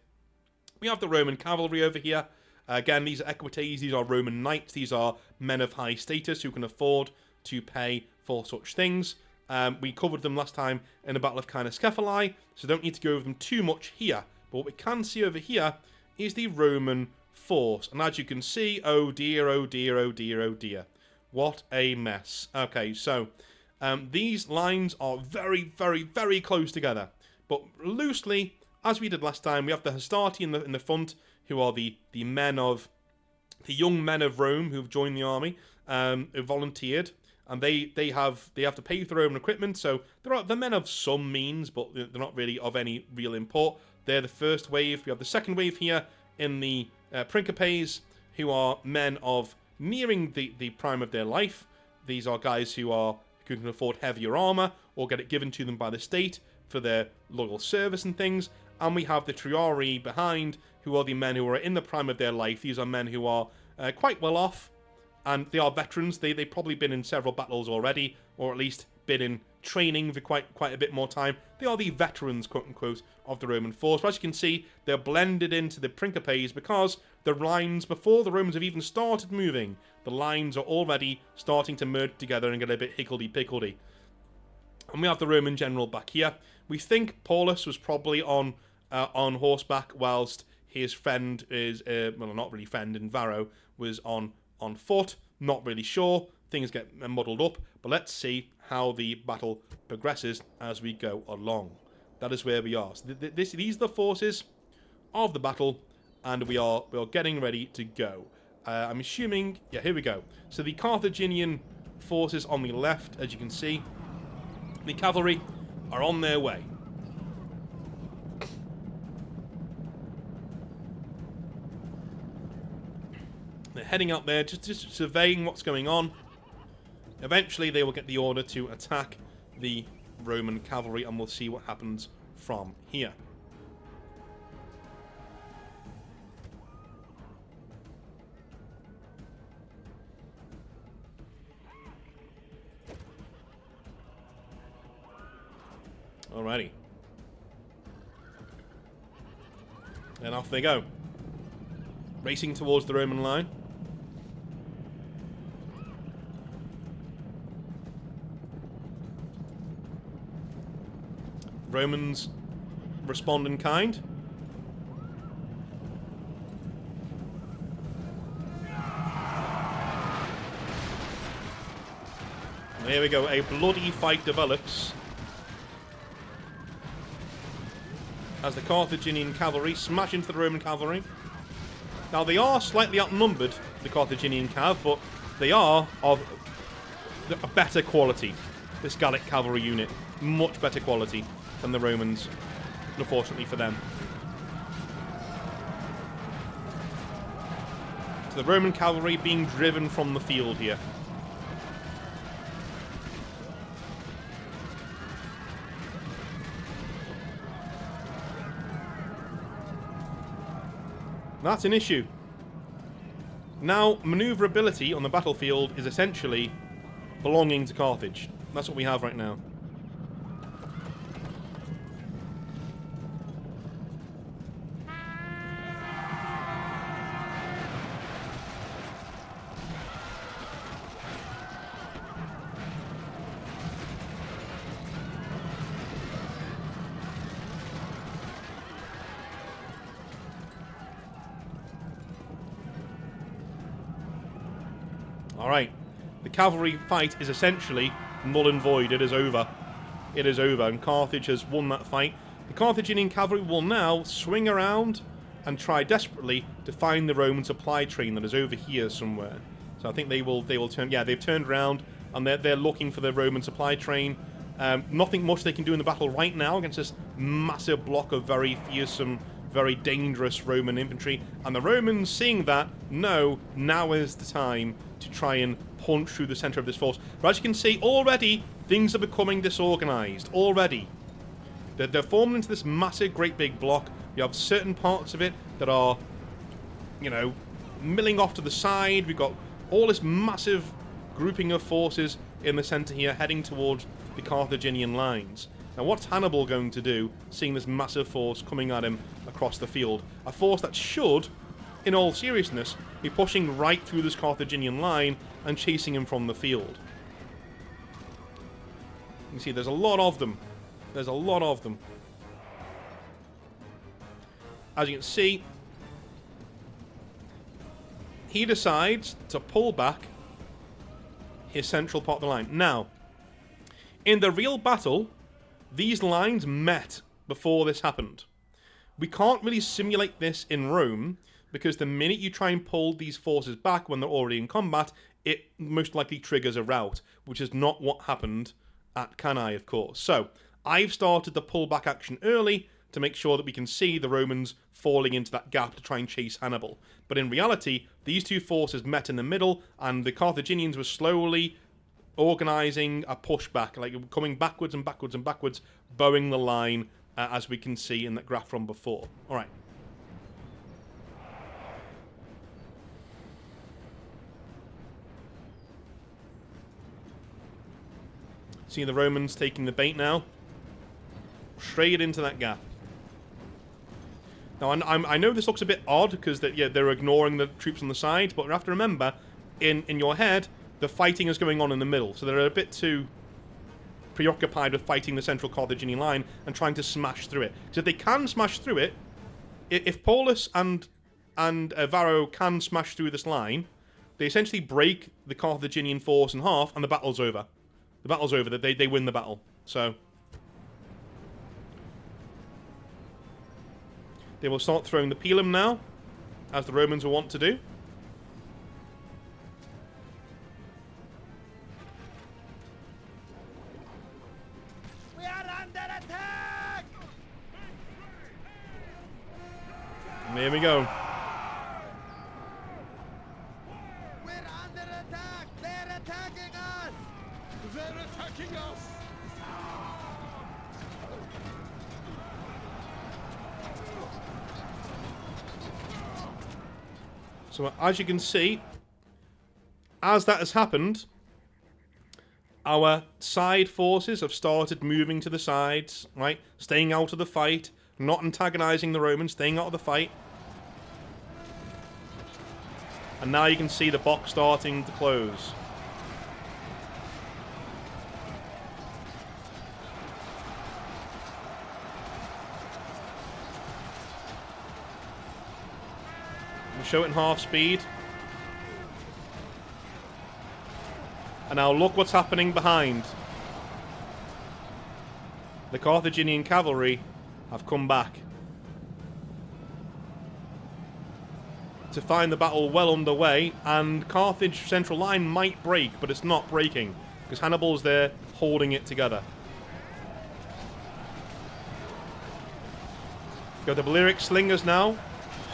we have the Roman cavalry over here. Again, these are equites, these are Roman knights, these are men of high status who can afford to pay for such things. We covered them last time in the Battle of Cannae, so don't need to go over them too much here. But what we can see over here is the Roman force. And as you can see, oh dear, oh dear, oh dear, oh dear. What a mess. Okay, so these lines are very, very, very close together. But loosely, as we did last time, we have the Hastati in the front, who are the young men of Rome who've joined the army, who volunteered. And they have to pay for their own equipment, so they're men of some means, but they're not really of any real import. They're the first wave. We have the second wave here in the Principes, who are men of nearing the prime of their life. These are guys who can afford heavier armor or get it given to them by the state for their loyal service and things. And we have the Triarii behind, who are the men who are in the prime of their life. These are men who are quite well off. And they are veterans. They've probably been in several battles already, or at least been in training for quite a bit more time. They are the veterans, quote-unquote, of the Roman force. But as you can see, they're blended into the Principes because the lines, before the Romans have even started moving, the lines are already starting to merge together and get a bit higgledy-piggledy. And we have the Roman general back here. We think Paulus was probably on horseback, whilst his friend is, well, not really friend, in Varro, was on foot. Not really sure. Things get muddled up, but let's see how the battle progresses as we go along. That is where we are. So these are the forces of the battle, and we are getting ready to go. I'm assuming, yeah, here we go. So the Carthaginian forces on the left, as you can see, the cavalry are on their way. They're heading out there, just surveying what's going on. Eventually, they will get the order to attack the Roman cavalry, and we'll see what happens from here. Alrighty. And off they go. Racing towards the Roman line. Romans respond in kind. There we go, a bloody fight develops as the Carthaginian cavalry smash into the Roman cavalry. Now they are slightly outnumbered, the Carthaginian cav, but they are of a better quality. This Gallic cavalry unit, much better quality than the Romans, unfortunately for them. So the Roman cavalry being driven from the field here. That's an issue. Now, maneuverability on the battlefield is essentially belonging to Carthage. That's what we have right now. Alright, the cavalry fight is essentially null and void. It is over. It is over, and Carthage has won that fight. The Carthaginian cavalry will now swing around and try desperately to find the Roman supply train that is over here somewhere. So I think they will turn. Yeah, they've turned around and they're looking for the Roman supply train. Nothing much they can do in the battle right now against this massive block of very fearsome, very dangerous Roman infantry. And the Romans, seeing that, know now is the time to try and punch through the center of this force. But as you can see, already things are becoming disorganized. Already. They're formed into this massive, great big block. You have certain parts of it that are, you know, milling off to the side. We've got all this massive grouping of forces in the center here heading towards the Carthaginian lines. Now what's Hannibal going to do, seeing this massive force coming at him across the field? A force that should, in all seriousness, be pushing right through this Carthaginian line and chasing him from the field. You can see there's a lot of them. There's a lot of them. As you can see, he decides to pull back his central part of the line. Now, in the real battle, these lines met before this happened. We can't really simulate this in Rome, because the minute you try and pull these forces back when they're already in combat, it most likely triggers a rout, which is not what happened at Cannae, of course. So, I've started the pullback action early to make sure that we can see the Romans falling into that gap to try and chase Hannibal. But in reality, these two forces met in the middle, and the Carthaginians were slowly organising a pushback, like coming backwards and backwards and backwards, bowing the line, as we can see in that graph from before. Alright. See the Romans taking the bait now. Straight into that gap. Now, I know this looks a bit odd, because they're ignoring the troops on the side, but you have to remember, in your head, the fighting is going on in the middle, so they're a bit too preoccupied with fighting the central Carthaginian line and trying to smash through it. Because if they can smash through it, if Paulus and Varro can smash through this line, they essentially break the Carthaginian force in half, and the battle's over. The battle's over. They win the battle. So they will start throwing the pilum now, as the Romans will want to do. We are under attack! And here we go. We're under attack! They're attacking us! They're attacking us! So as you can see, as that has happened, our side forces have started moving to the sides, right? Staying out of the fight, not antagonizing the Romans, staying out of the fight. And now you can see the box starting to close. We'll show it in half speed. And now look what's happening behind. The Carthaginian cavalry have come back to find the battle well underway, and Carthage central line might break, but it's not breaking because Hannibal's there holding it together. Got the Balearic slingers now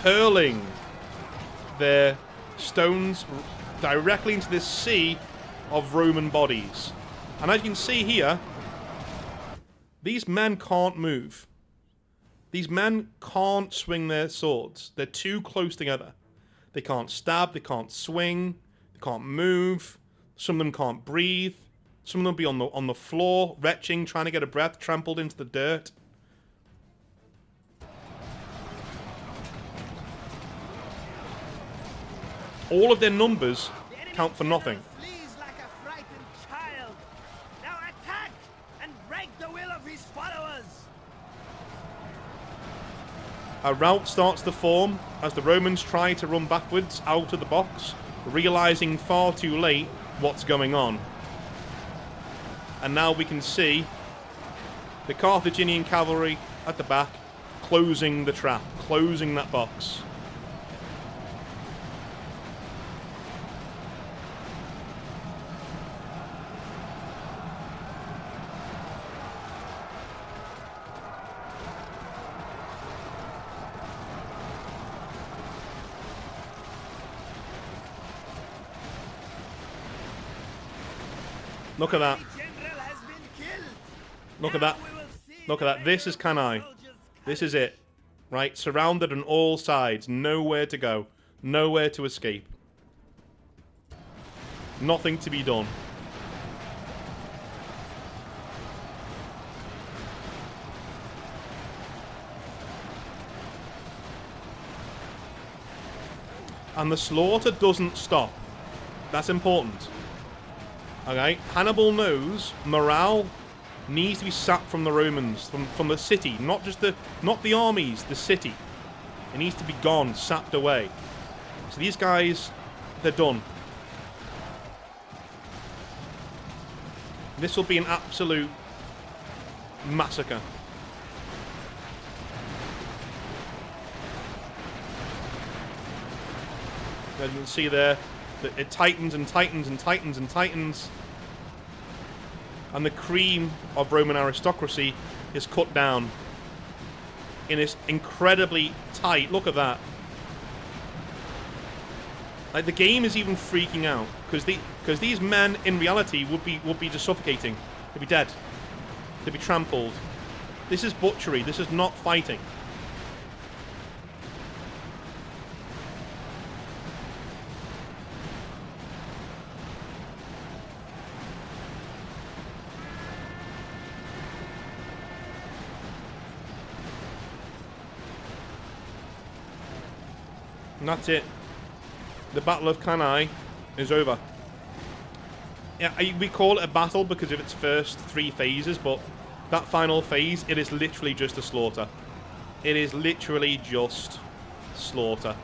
hurling their stones directly into this sea of Roman bodies. And as you can see here, these men can't move. These men can't swing their swords. They're too close together. They can't stab, they can't swing, they can't move. Some of them can't breathe. Some of them will be on the floor, retching, trying to get a breath, trampled into the dirt. All of their numbers count for nothing. Flees like a frightened child. Now attack and break the will of his followers. A rout starts to form as the Romans try to run backwards out of the box, realizing far too late what's going on. And now we can see the Carthaginian cavalry at the back closing the trap, closing that box. Look at that. General has been killed. Look at that. Look at that. This is Cannae. This is it. Right? Surrounded on all sides. Nowhere to go. Nowhere to escape. Nothing to be done. And the slaughter doesn't stop. That's important. Okay? Hannibal knows morale needs to be sapped from the Romans, from the city, not the armies, the city. It needs to be gone, sapped away. So these guys, they're done. This will be an absolute massacre. As you can see there, that it tightens and tightens and tightens and tightens. And the cream of Roman aristocracy is cut down in this incredibly tight. Look at that. Like, the game is even freaking out because these men in reality would be just suffocating. They'd be dead. They'd be trampled. This is butchery. This is not fighting. And that's it. The Battle of Cannae is over. Yeah, we call it a battle because of its first 3 phases, but that final phase, it is literally just a slaughter. It is literally just slaughter.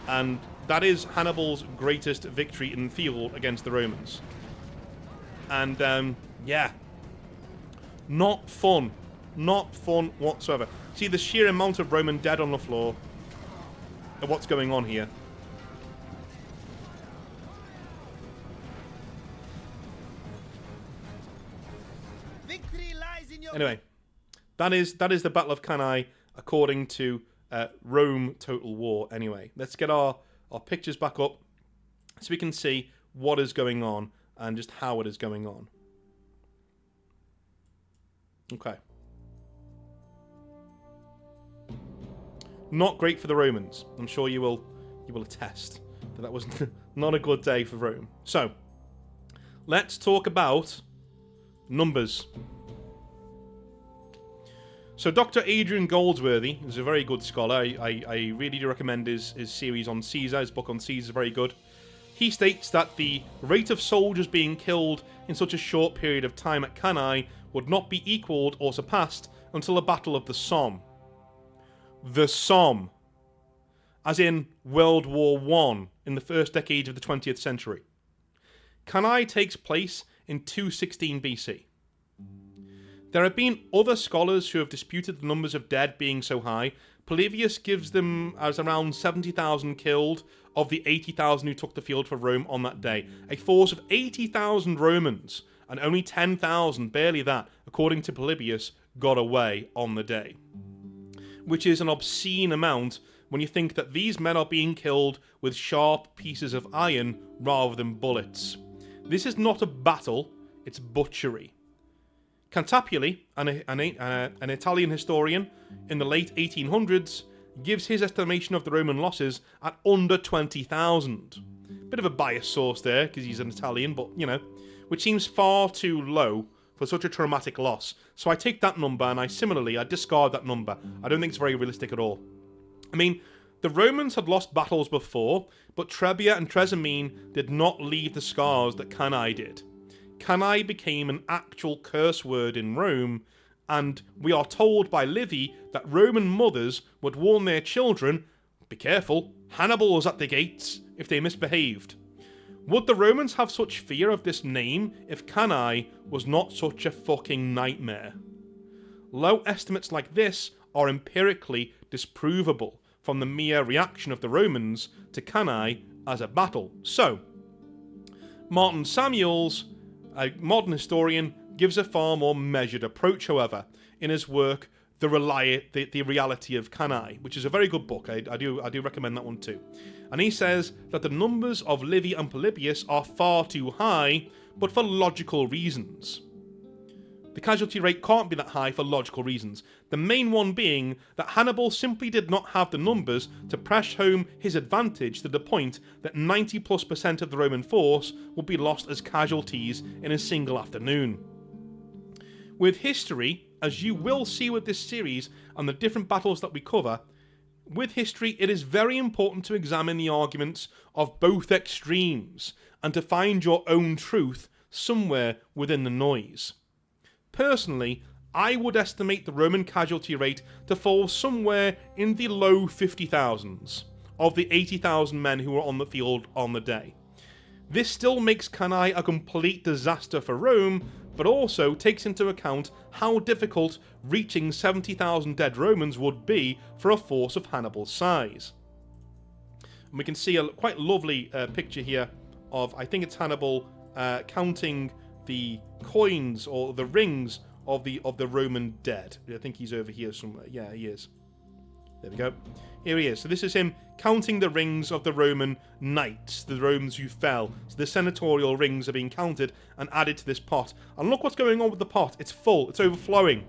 And that is Hannibal's greatest victory in the field against the Romans. And, yeah. Not fun. Not fun whatsoever. See the sheer amount of Roman dead on the floor. And what's going on here. Victory lies in your Anyway, that is the Battle of Cannae according to Rome Total War. Anyway, let's get our pictures back up so we can see what is going on and just how it is going on. Okay. Not great for the Romans. I'm sure you will attest that was not a good day for Rome. So, let's talk about numbers. So Dr. Adrian Goldsworthy is a very good scholar. I really do recommend his series on Caesar. His book on Caesar is very good. He states that the rate of soldiers being killed in such a short period of time at Cannae would not be equalled or surpassed until the Battle of the Somme. The Somme, as in World War I in the first decade of the 20th century. Cannae takes place in 216 BC. There have been other scholars who have disputed the numbers of dead being so high. Polybius gives them as around 70,000 killed of the 80,000 who took the field for Rome on that day. A force of 80,000 Romans and only 10,000, barely that, according to Polybius, got away on the day. Which is an obscene amount when you think that these men are being killed with sharp pieces of iron rather than bullets. This is not a battle, it's butchery. Cantabile, an Italian historian in the late 1800s, gives his estimation of the Roman losses at under 20,000. Bit of a biased source there, because he's an Italian, but, you know, which seems far too low for such a traumatic loss. So I take that number and I discard that number. I don't think it's very realistic at all. I mean, the Romans had lost battles before, but Trebia and Trasimene did not leave the scars that Cannae did. Cannae became an actual curse word in Rome, and we are told by Livy that Roman mothers would warn their children, be careful, Hannibal is at the gates, if they misbehaved. Would the Romans have such fear of this name if Cannae was not such a fucking nightmare? Low estimates like this are empirically disprovable from the mere reaction of the Romans to Cannae as a battle. So, Martin Samuels, a modern historian, gives a far more measured approach, however, in his work the reality of Cannae, which is a very good book. I do recommend that one too. And he says that the numbers of Livy and Polybius are far too high, but for logical reasons. The casualty rate can't be that high for logical reasons. The main one being that Hannibal simply did not have the numbers to press home his advantage to the point that 90+% of the Roman force would be lost as casualties in a single afternoon. With history, as you will see with this series and the different battles that we cover, with history it is very important to examine the arguments of both extremes and to find your own truth somewhere within the noise. Personally, I would estimate the Roman casualty rate to fall somewhere in the low 50,000s of the 80,000 men who were on the field on the day. This still makes Cannae a complete disaster for Rome, but also takes into account how difficult reaching 70,000 dead Romans would be for a force of Hannibal's size. And we can see a quite lovely picture here of, I think it's Hannibal counting the coins or the rings of the Roman dead. I think he's over here somewhere. Yeah, he is. There we go. Here he is. So this is him counting the rings of the Roman knights, the Romans who fell. So the senatorial rings are being counted and added to this pot. And look what's going on with the pot. It's full. It's overflowing.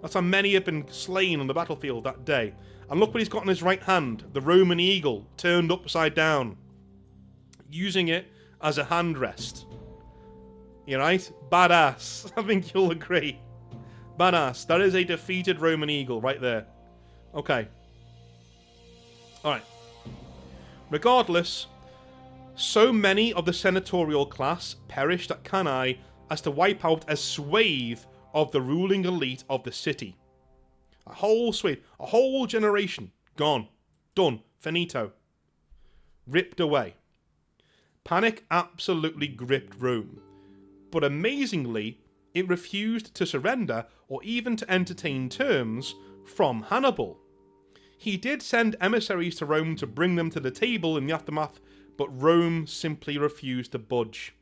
That's how many have been slain on the battlefield that day. And look what he's got in his right hand. The Roman eagle turned upside down. Using it as a handrest. You right? Badass. I think you'll agree. Badass. That is a defeated Roman eagle right there. Okay. Alright. Regardless, so many of the senatorial class perished at Cannae as to wipe out a swathe of the ruling elite of the city. A whole swathe, a whole generation, gone, done, finito. Ripped away. Panic absolutely gripped Rome. But amazingly, it refused to surrender or even to entertain terms from Hannibal. He did send emissaries to Rome to bring them to the table in the aftermath, but Rome simply refused to budge.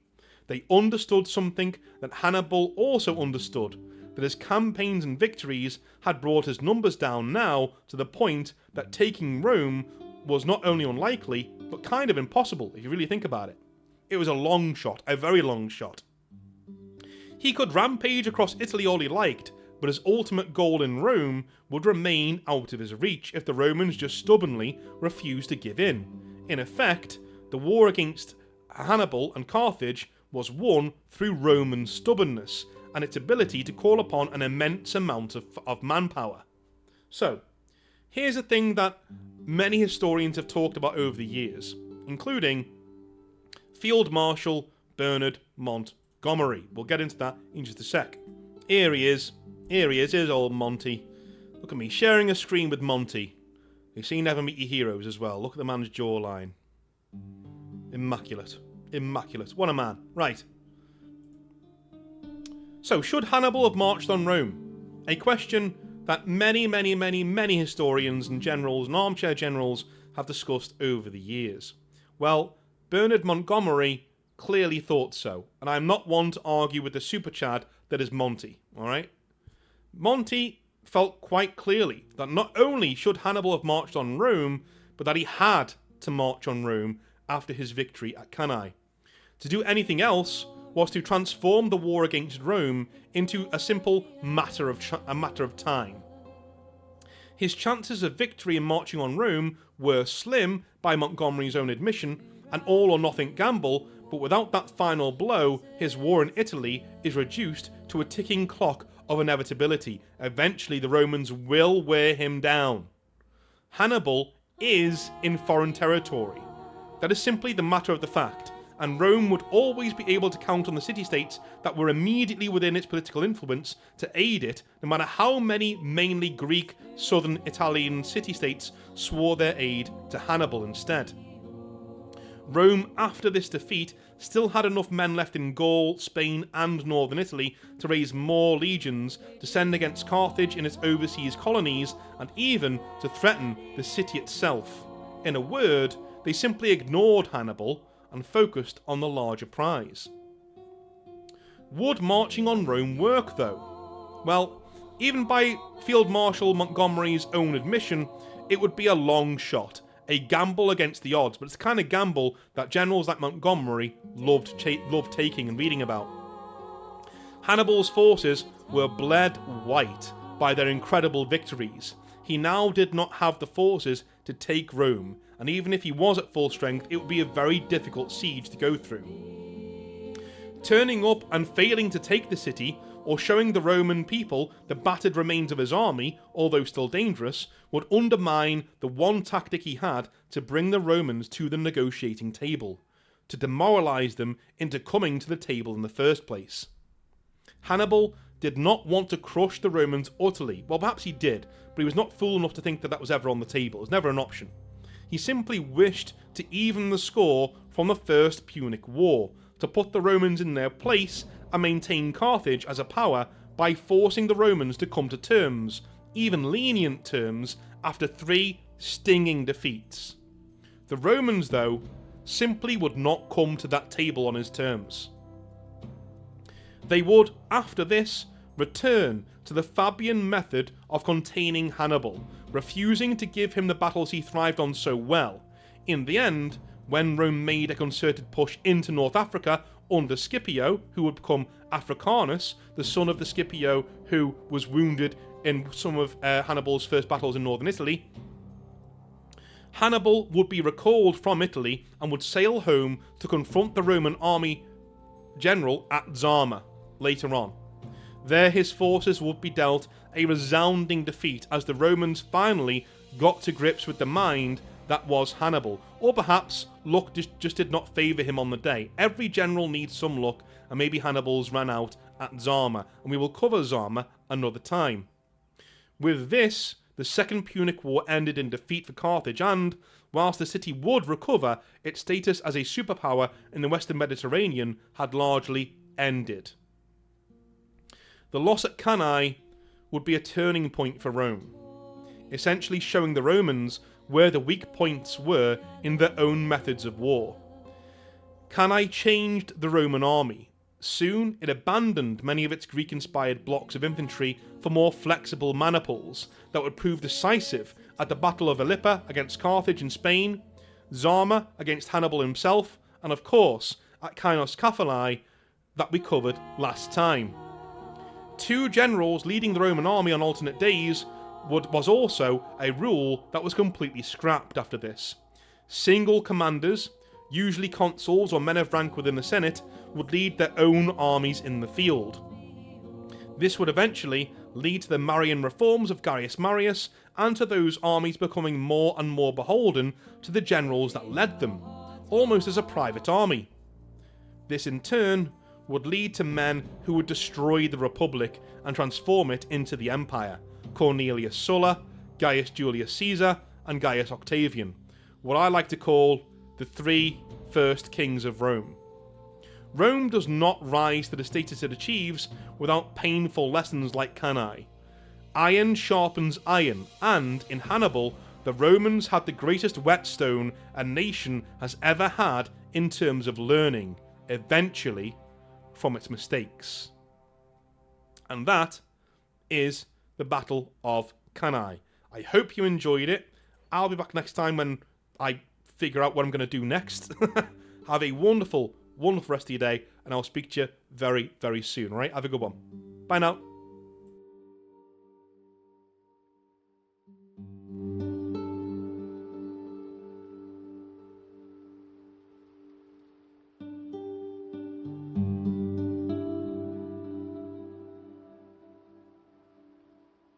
They understood something that Hannibal also understood, that his campaigns and victories had brought his numbers down now to the point that taking Rome was not only unlikely, but kind of impossible if you really think about it. It was a long shot, a very long shot. He could rampage across Italy all he liked, but his ultimate goal in Rome would remain out of his reach if the Romans just stubbornly refused to give in. In effect, the war against Hannibal and Carthage was won through Roman stubbornness and its ability to call upon an immense amount of manpower. So, here's a thing that many historians have talked about over the years, including Field Marshal Bernard Montgomery. We'll get into that in just a sec. Here he is. Here's old Monty. Look at me, sharing a screen with Monty. You see Never Meet Your Heroes as well. Look at the man's jawline. Immaculate. Immaculate. What a man. Right. So, should Hannibal have marched on Rome? A question that many historians and generals and armchair generals have discussed over the years. Well, Bernard Montgomery clearly thought so, and I'm not one to argue with the super chad that is Monty, alright? Monty felt quite clearly that not only should Hannibal have marched on Rome, but that he had to march on Rome after his victory at Cannae. To do anything else was to transform the war against Rome into a simple matter of time. His chances of victory in marching on Rome were slim, by Montgomery's own admission, an all-or-nothing gamble, but without that final blow, his war in Italy is reduced to a ticking clock of inevitability. Eventually, the Romans will wear him down. Hannibal is in foreign territory. That is simply the matter of the fact, and Rome would always be able to count on the city-states that were immediately within its political influence to aid it, no matter how many mainly Greek, southern Italian city-states swore their aid to Hannibal instead. Rome, after this defeat, still had enough men left in Gaul, Spain and northern Italy to raise more legions to send against Carthage in its overseas colonies and even to threaten the city itself. In a word, they simply ignored Hannibal and focused on the larger prize. Would marching on Rome work though? Well, Even by Field Marshal Montgomery's own admission, it would be a long shot, a gamble against the odds, but it's the kind of gamble that generals like Montgomery loved taking and reading about. Hannibal's forces were bled white by their incredible victories. He now did not have the forces to take Rome, and even if he was at full strength, it would be a very difficult siege to go through. Turning up and failing to take the city, or showing the Roman people the battered remains of his army, although still dangerous, would undermine the one tactic he had to bring the Romans to the negotiating table, to demoralise them into coming to the table in the first place. Hannibal did not want to crush the Romans utterly. Well, perhaps he did, but he was not fool enough to think that that was ever on the table. It was never an option. He simply wished to even the score from the First Punic War, to put the Romans in their place and maintain Carthage as a power by forcing the Romans to come to terms, even lenient terms, after 3 stinging defeats. The Romans, though, simply would not come to that table on his terms. They would, after this, return to the Fabian method of containing Hannibal, refusing to give him the battles he thrived on so well. In the end, when Rome made a concerted push into North Africa under Scipio, who would become Africanus, the son of the Scipio who was wounded in some of Hannibal's first battles in northern Italy, Hannibal would be recalled from Italy and would sail home to confront the Roman army general at Zama later on. There his forces would be dealt a resounding defeat as the Romans finally got to grips with the mind that was Hannibal. Or perhaps luck just did not favour him on the day. Every general needs some luck, and maybe Hannibal's ran out at Zama, and we will cover Zama another time. With this, the Second Punic War ended in defeat for Carthage, and, whilst the city would recover, its status as a superpower in the Western Mediterranean had largely ended. The loss at Cannae would be a turning point for Rome, essentially showing the Romans where the weak points were in their own methods of war. Cannae changed the Roman army. Soon it abandoned many of its Greek-inspired blocks of infantry for more flexible maniples that would prove decisive at the Battle of Ilipa against Carthage in Spain, Zama against Hannibal himself, and of course at Kainos Caphalae that we covered last time. 2 generals leading the Roman army on alternate days was also a rule that was completely scrapped after this. Single commanders, usually consuls or men of rank within the Senate, would lead their own armies in the field. This would eventually lead to the Marian reforms of Gaius Marius and to those armies becoming more and more beholden to the generals that led them, almost as a private army. This in turn would lead to men who would destroy the Republic and transform it into the Empire. Cornelius Sulla, Gaius Julius Caesar, and Gaius Octavian, what I like to call the 3 first kings of Rome. Rome does not rise to the status it achieves without painful lessons like Cannae. Iron sharpens iron, and in Hannibal, the Romans had the greatest whetstone a nation has ever had in terms of learning, eventually, from its mistakes. And that is the Battle of Cannae. I hope you enjoyed it. I'll be back next time when I figure out what I'm going to do next. Have a wonderful, wonderful rest of your day, and I'll speak to you very, very soon, alright? Have a good one. Bye now.